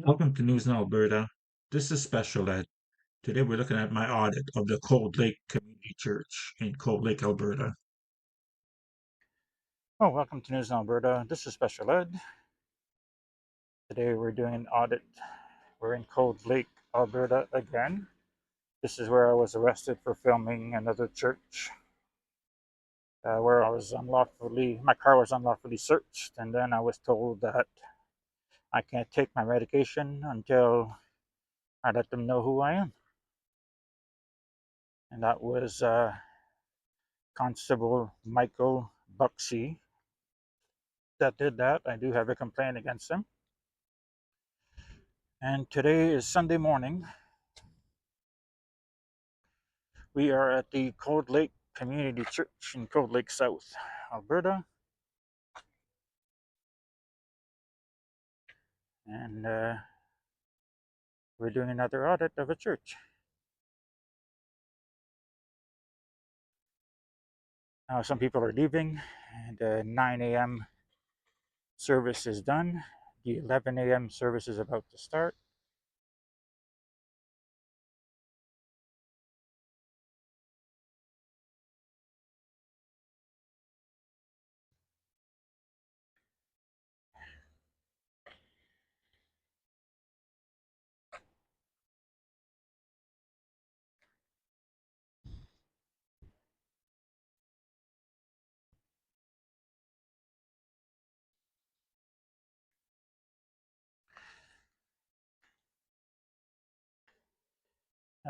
Welcome to News in Alberta. This is Special Ed. Today we're looking at my audit of the Cold Lake Community Church in Cold Lake, Alberta. Oh, welcome to News in Alberta. This is Special Ed. Today we're doing an audit. We're in Cold Lake, Alberta again. This is where I was arrested for filming another church, where my car was unlawfully searched, and then I was told that I can't take my medication until I let them know who I am. And that was Constable Michael Buxey that did that. I do have a complaint against him. And today is Sunday morning. We are at the Cold Lake Community Church in Cold Lake South, Alberta, and we're doing another audit of a church. Now, some people are leaving, and 9 a.m. service is done. The 11 a.m. service is about to start.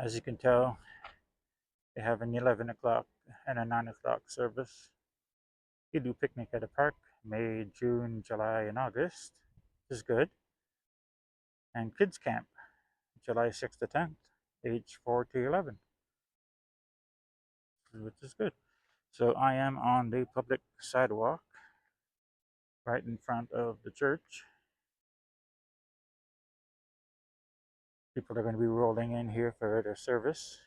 As you can tell, they have an 11 o'clock and a 9 o'clock service. They do picnic at the park May, June, July, and August, which is good. And kids camp July 6th to 10th, age 4 to 11, which is good. So I am on the public sidewalk right in front of the church. People are going to be rolling in here for their service.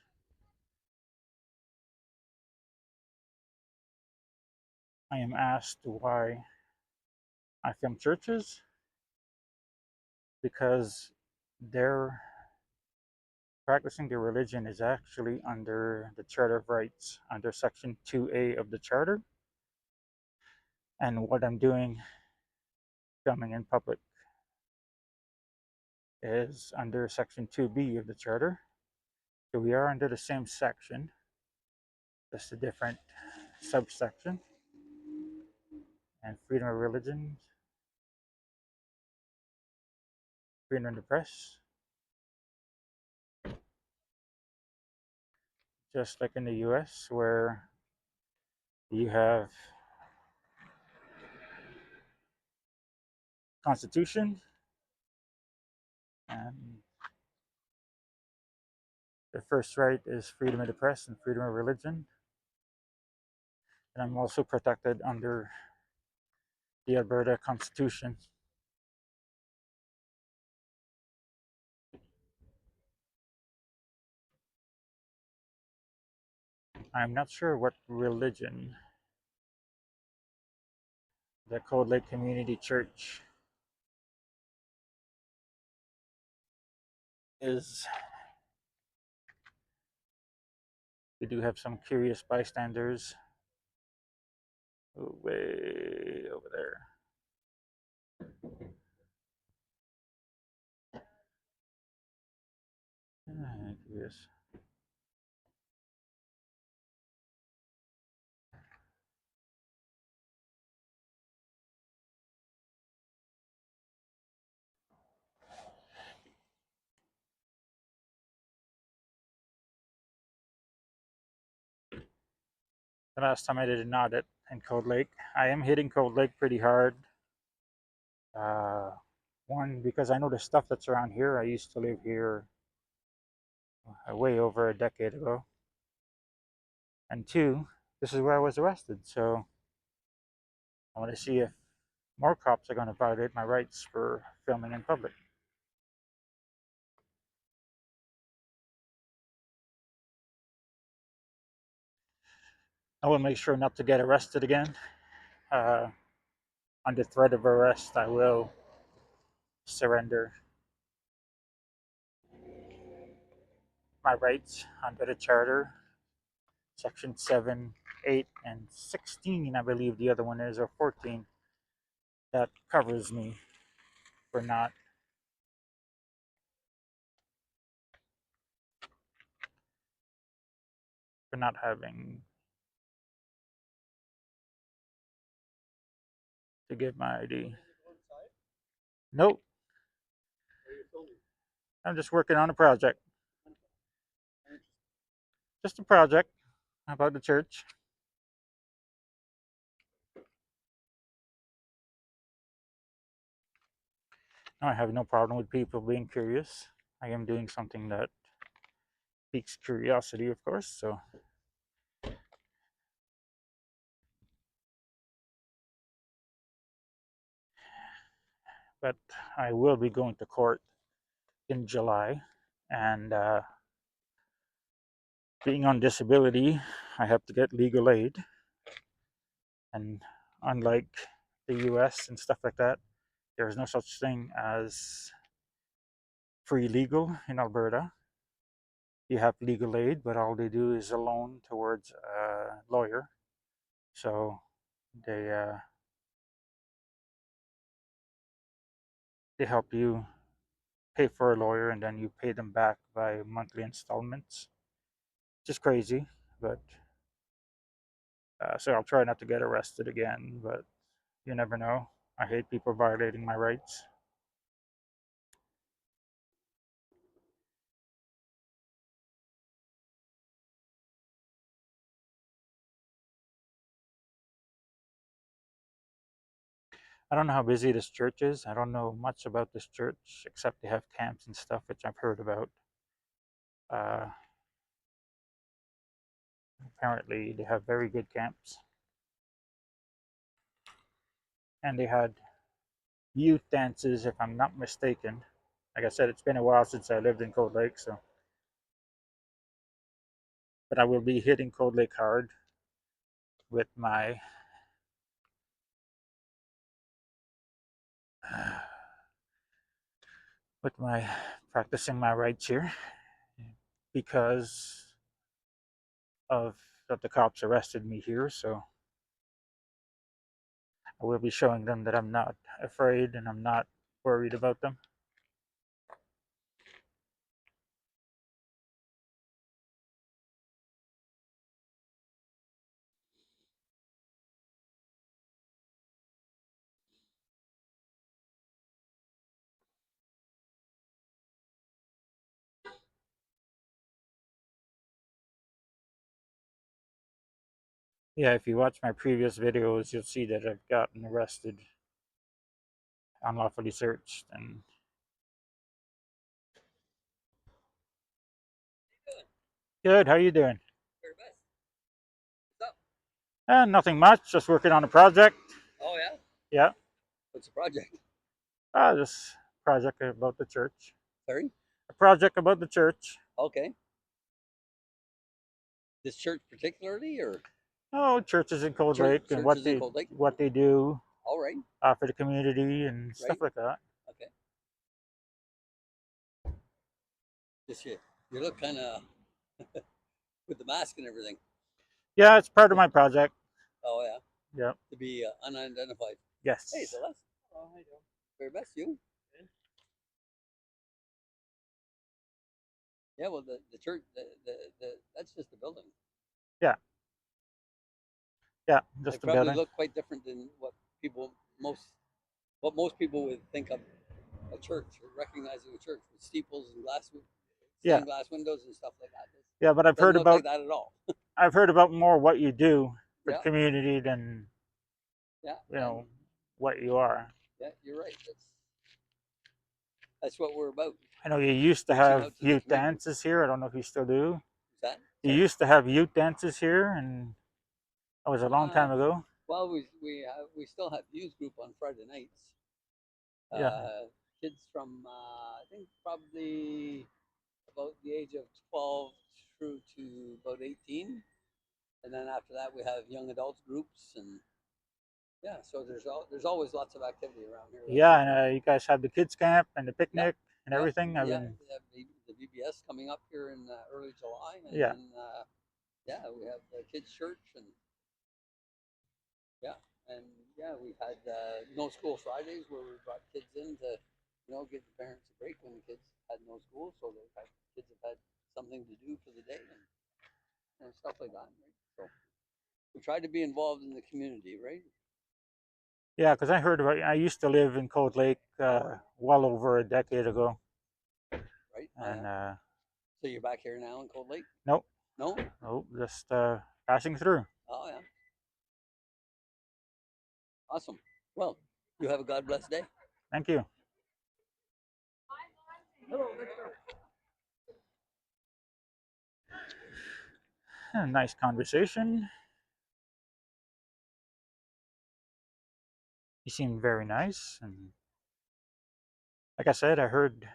I am asked why I film churches because they're practicing their religion is actually under the Charter of Rights, under Section 2A of the Charter. And what I'm doing, filming in public, is under Section 2B of the Charter. So we are under the same section, just a different subsection. And freedom of religion, freedom of the press, just like in the US, where you have Constitution and the first right is freedom of the press and freedom of religion. And I'm also protected under the Alberta Constitution. I'm not sure what religion the Cold Lake Community Church is. We do have some curious bystanders way over there. Curious. The last time I did an audit in Cold Lake, I am hitting Cold Lake pretty hard. Uh, One, because I know the stuff that's around here. I used to live here way over a decade ago. And two, this is where I was arrested. So I want to see if more cops are going to violate my rights for filming in public. I will make sure not to get arrested again. Under threat of arrest, I will surrender my rights under the charter, section 7, 8, and 16, I believe the other one is, or 14, that covers me for not having to give my ID. Nope, I'm just working on a project. Just a project about the church. I have no problem with people being curious. I am doing something that piques curiosity, of course. So, but I will be going to court in July, and being on disability, I have to get legal aid. And unlike the U.S. and stuff like that, there is no such thing as free legal in Alberta. You have legal aid, but all they do is a loan towards a lawyer. So they they help you pay for a lawyer, and then you pay them back by monthly installments. Just crazy, but so I'll try not to get arrested again. But you never know. I hate people violating my rights. I don't know how busy this church is. I don't know much about this church except they have camps and stuff, which I've heard about. Uh, Apparently, they have very good camps, and they had youth dances, if I'm not mistaken. Like I said, it's been a while since I lived in Cold Lake, so but I will be hitting Cold Lake hard with my with my practicing my rights here because of that the cops arrested me here. So I will be showing them that I'm not afraid and I'm not worried about them. Yeah, if you watch my previous videos, you'll see that I've gotten arrested, unlawfully searched, and good. How you doing? Very best. What's up? Nothing much. Just working on a project. Oh yeah. Yeah. What's the project? This project about the church. Sorry. A project about the church. Okay. This church particularly, or Oh, churches in Cold Lake and churches in Cold Lake? what they do All right. for the community and stuff Right. like that. Okay. Just you look kind of with the mask and everything. Yeah, it's part of my project. Oh yeah. Yep. To be unidentified. Yes. Hey, Celeste. Oh, how you doing? Very best. You? Good. Yeah. Well, the church, the that's just the building. Yeah. Yeah. They Just a probably building. look quite different than what most people would think of a church or recognizing a church with steeples and Yeah. stained glass windows and stuff like that. Yeah, but I've Doesn't heard look about like that at all. I've heard about more what you do for the Yeah, community than yeah, you know what you are. yeah. You're right. That's what we're about. I know you used to Reaching have out to the youth community. dances here. I don't know if you still do. Is that? You Sorry? used to have youth dances here, and that was a long time ago. Well, we still have youth group on Friday nights. Yeah. Kids from I think probably about the age of 12 through to about 18, and then after that we have young adults groups and yeah. So there's always lots of activity around here. Yeah, and you guys have the kids camp and the Yeah, picnic and yeah, everything. yeah. The VBS coming up here in early July, and Yeah. then yeah, we have the kids' church, and yeah, and yeah, we've had no school Fridays where we brought kids in to, give the parents a break when the kids had no school, so the kids have had something to do for the day and stuff like that. Right? So we try to be involved in the community, right? Yeah, because I heard about. I used to live in Cold Lake well over a decade ago, Right? Oh and yeah. So you're back here now in Cold Lake? nope, No? nope, just passing through. Oh yeah. Awesome. Well, you have a God bless day. Thank you. Hello, Victor. Nice conversation. He seemed very nice, and like I said, I heard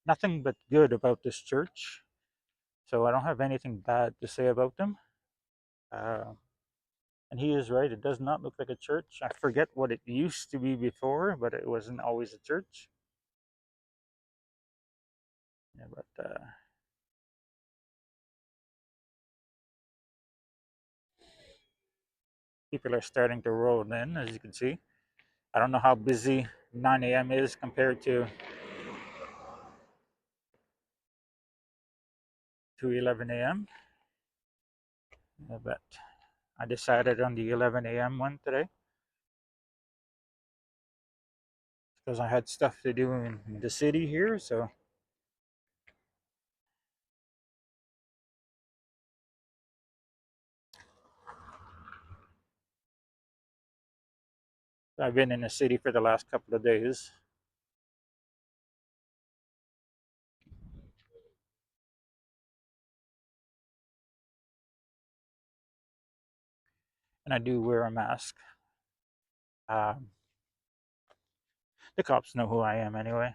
nothing but good about this church, so I don't have anything bad to say about them. Uh, and he is right; it does not look like a church. I forget what it used to be before, but it wasn't always a church. Yeah, but people are starting to roll in, as you can see. I don't know how busy 9 a.m. is compared to 11 a.m. But I decided on the 11 a.m. one today because I had stuff to do in the city here. So I've been in the city for the last couple of days. And I do wear a mask. Um, the cops know who I am anyway,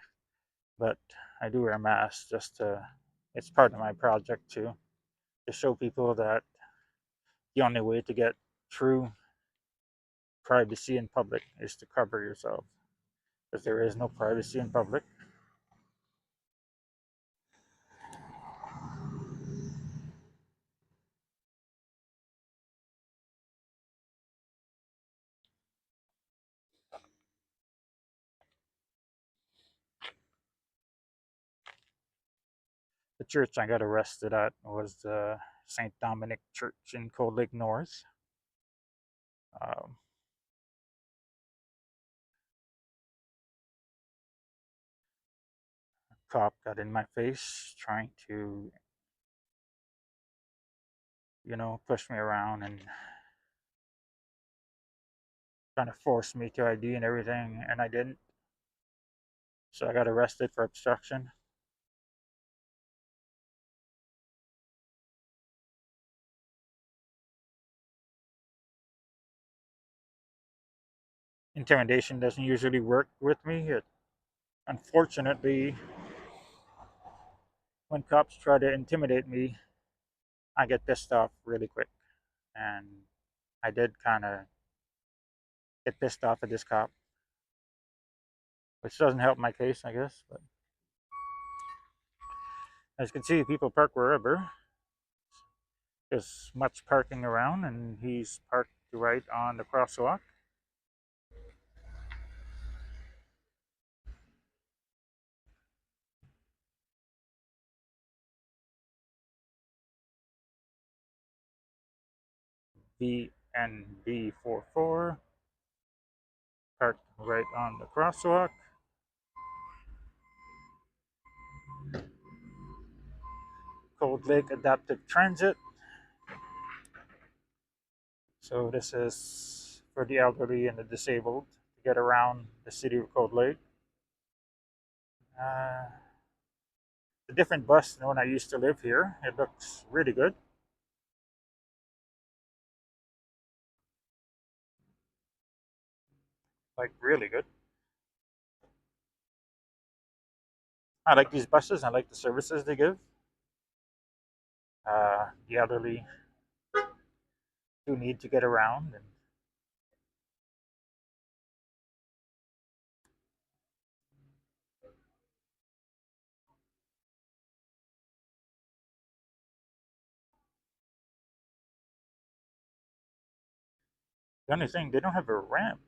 but I do wear a mask just to, it's part of my project too, to show people that the only way to get true privacy in public is to cover yourself, because there is no privacy in public. The church I got arrested at was the St. Dominic Church in Cold Lake North. Um, Cop got in my face trying to, push me around and trying to force me to ID and everything, and I didn't. So I got arrested for obstruction. Intimidation doesn't usually work with me. Unfortunately, when cops try to intimidate me, I get pissed off really quick. And I did kind of get pissed off at this cop, which doesn't help my case, I guess. But as you can see, people park wherever. There's much parking around, and he's parked right on the crosswalk. VNB44 parked right on the crosswalk. Cold Lake Adaptive Transit. So this is for the elderly and the disabled to get around the city of Cold Lake. Uh, a different bus than when I used to live here. It looks really good. Like really good. I like these buses. I like the services they give. The elderly who need to get around, and The only thing, they don't have a ramp.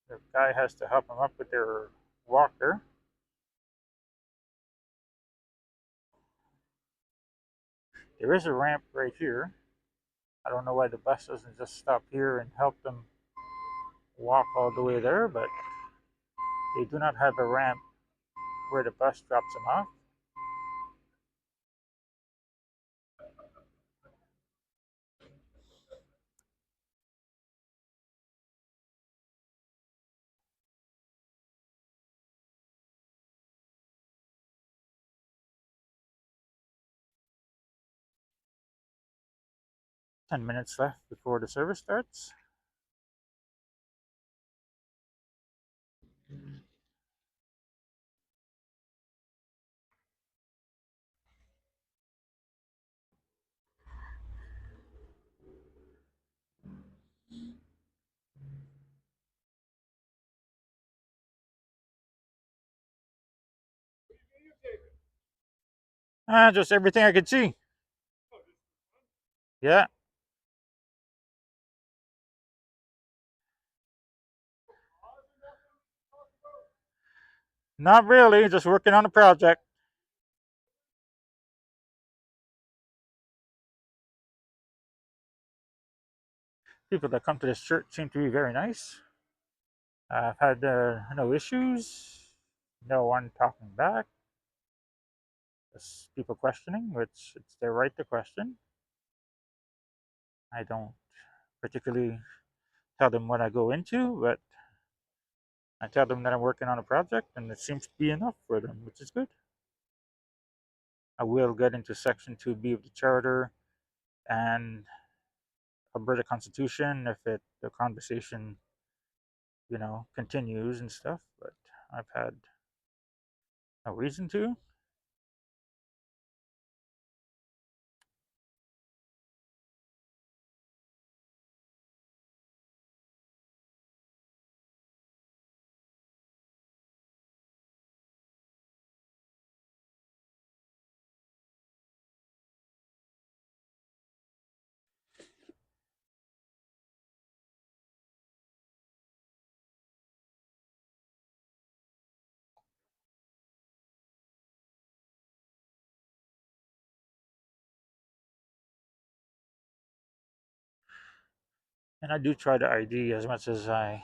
The guy has to help them up with their walker. There is a ramp right here. I don't know why the bus doesn't just stop here and help them walk all the way there, but they do not have a ramp where the bus drops them off. $10 left before the service starts. Just everything I could see. Yeah, not really. Just working on a project. People that come to this church seem to be very nice. I've had no issues. No one talking back. Just people questioning, which it's their right to question. I don't particularly tell them what I go into, but I tell them that I'm working on a project, and it seems to be enough for them, which is good. I will get into Section 2B of the Charter and Alberta Constitution if the conversation, continues and stuff. But I've had no reason to. And I do try to ID as much as I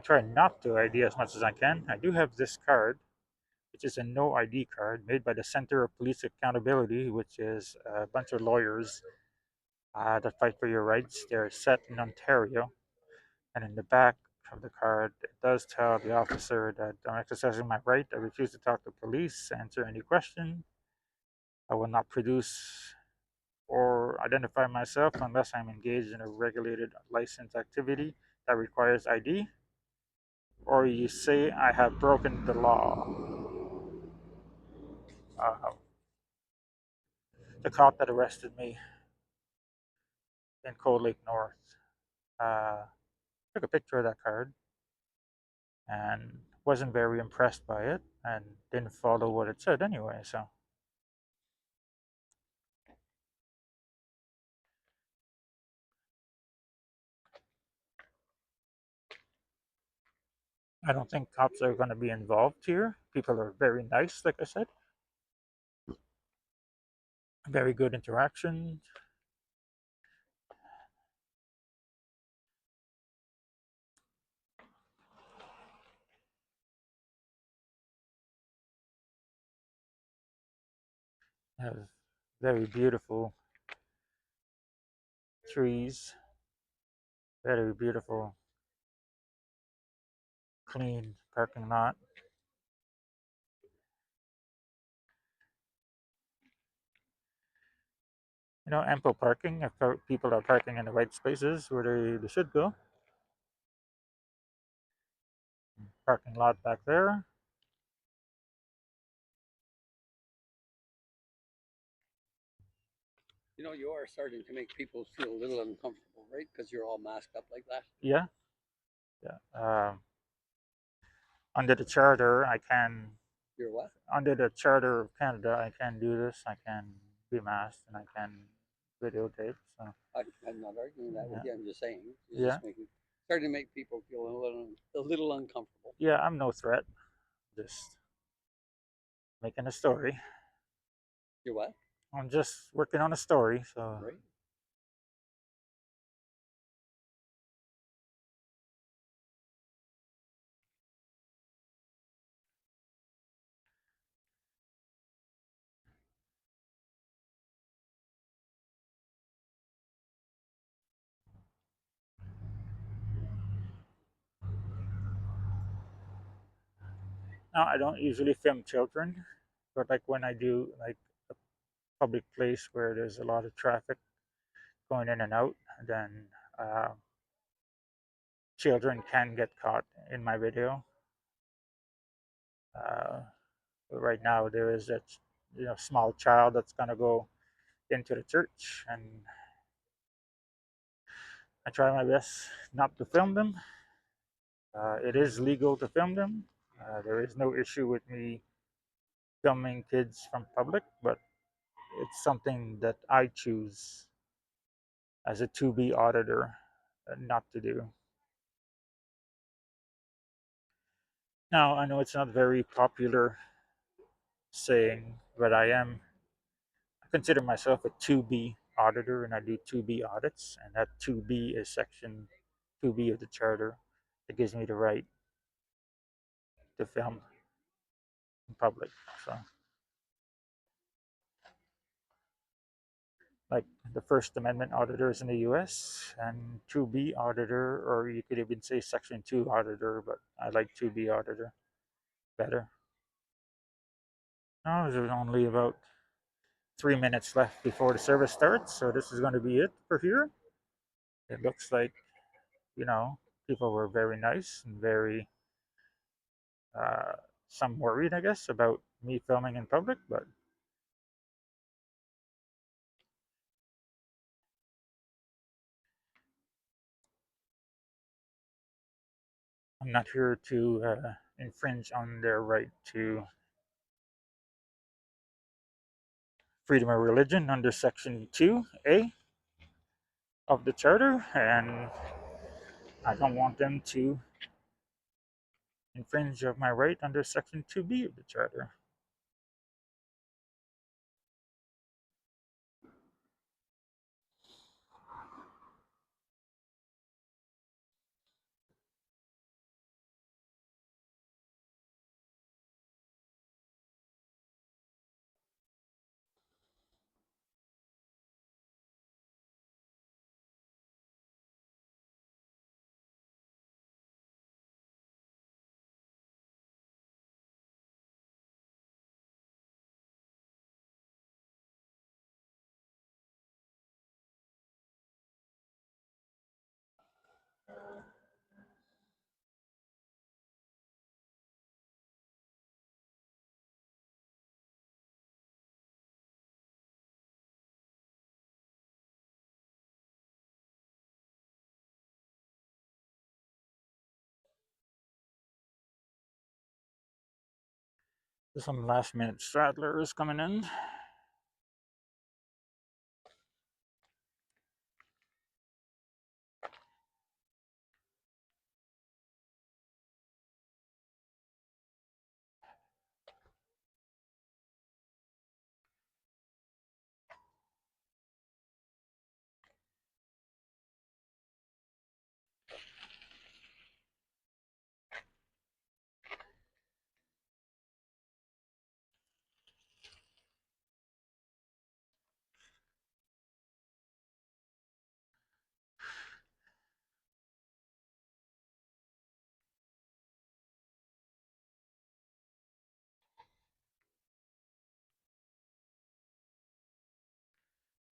try not to ID as much as I can. I do have this card, which is a no ID card made by the Center of Police Accountability, which is a bunch of lawyers that fight for your rights. They're set in Ontario, and in the back of the card, it does tell the officer that I'm exercising my right. I refuse to talk to police, answer any question. I will not produce or identify myself unless I'm engaged in a regulated licensed activity that requires ID, or you say I have broken the law. The cop that arrested me in Cold Lake North uh, took a picture of that card and wasn't very impressed by it and didn't follow what it said anyway. So I don't think cops are going to be involved here. People are very nice, like I said, very good interaction. Have very beautiful trees, very beautiful, clean parking lot. Ample parking if people are parking in the right spaces where they should go. Parking lot back there. You are starting to make people feel a little uncomfortable, right? Because you're all masked up like that. Yeah, yeah. Under the charter, I can. You're what? Under the charter of Canada, I can do this. I can be masked, and I can videotape. So I'm not arguing that with yeah, you. I'm just saying it's yeah, just starting to make people feel a little uncomfortable. yeah. I'm no threat. Just making a story. You're what? I'm just working on a story. So Right? now I don't usually film children, but like when I do like a public place where there's a lot of traffic going in and out, then uh, children can get caught in my video. Uh, but right now there is a small child that's gonna go into the church, and I try my best not to film them. It is legal to film them. There is no issue with me filming kids from public, but it's something that I choose as a to be auditor not to do. Now, I know it's not very popular saying, but I consider myself a to be auditor and I do to be audits. And that to be is section 2B of the charter that gives me the right to film in public. So, like the First Amendment auditors in the US and to be auditor, or you could even say section 2 auditor, but I like to be auditor better. Now, there's only about 3 minutes left before the service starts, so this is going to be it for here. It looks like, you know, people were very nice and very, uh, some worried, I guess, about me filming in public, but I'm not here to infringe on their right to freedom of religion under Section 2A of the Charter, and I don't want them to infringe of my right under Section 2B of the Charter. Some last minute straddlers coming in.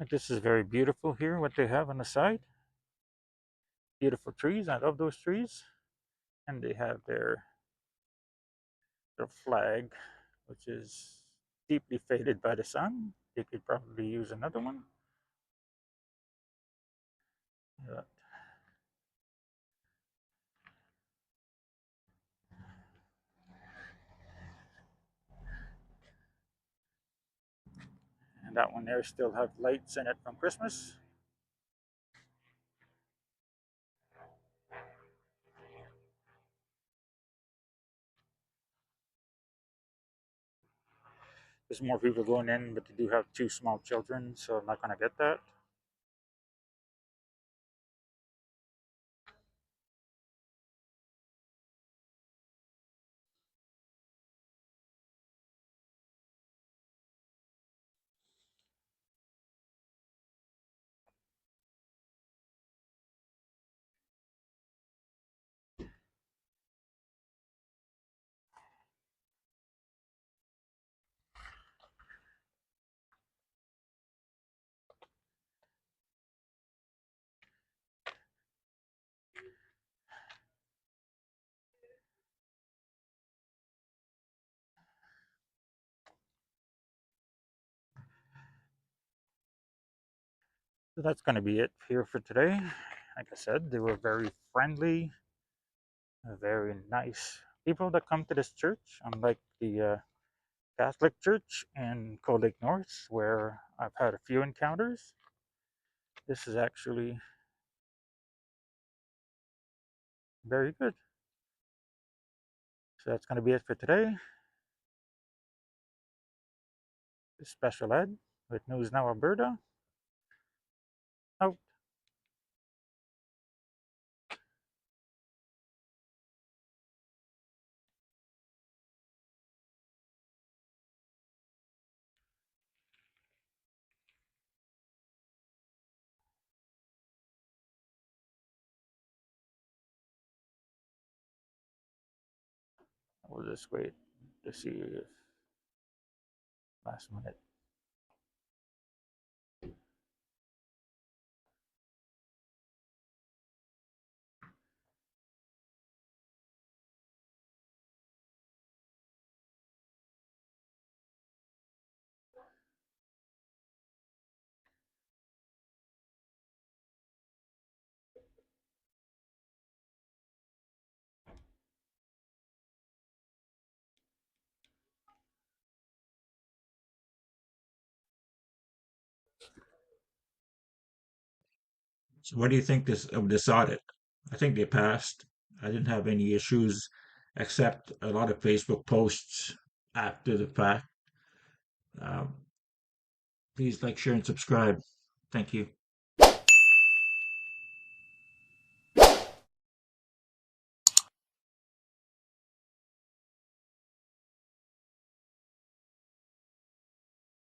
This is very beautiful here, what they have on the side. Beautiful trees. I love those trees. And they have their flag, which is deeply faded by the sun. They could probably use another one. Yeah. That one there still have lights in it from Christmas. There's more people going in, but they do have two small children, so I'm not going to get that. So that's going to be it here for today. Like I said, they were very friendly, very nice people that come to this church, unlike the Catholic Church in Cold Lake North, where I've had a few encounters. This is actually very good. So that's going to be it for today. Special Ed with News Now Alberta. Out. We'll just wait to see if last minute. So what do you think of this audit? I think they passed. I didn't have any issues except a lot of Facebook posts after the fact. Um, Please like, share, and subscribe. Thank you.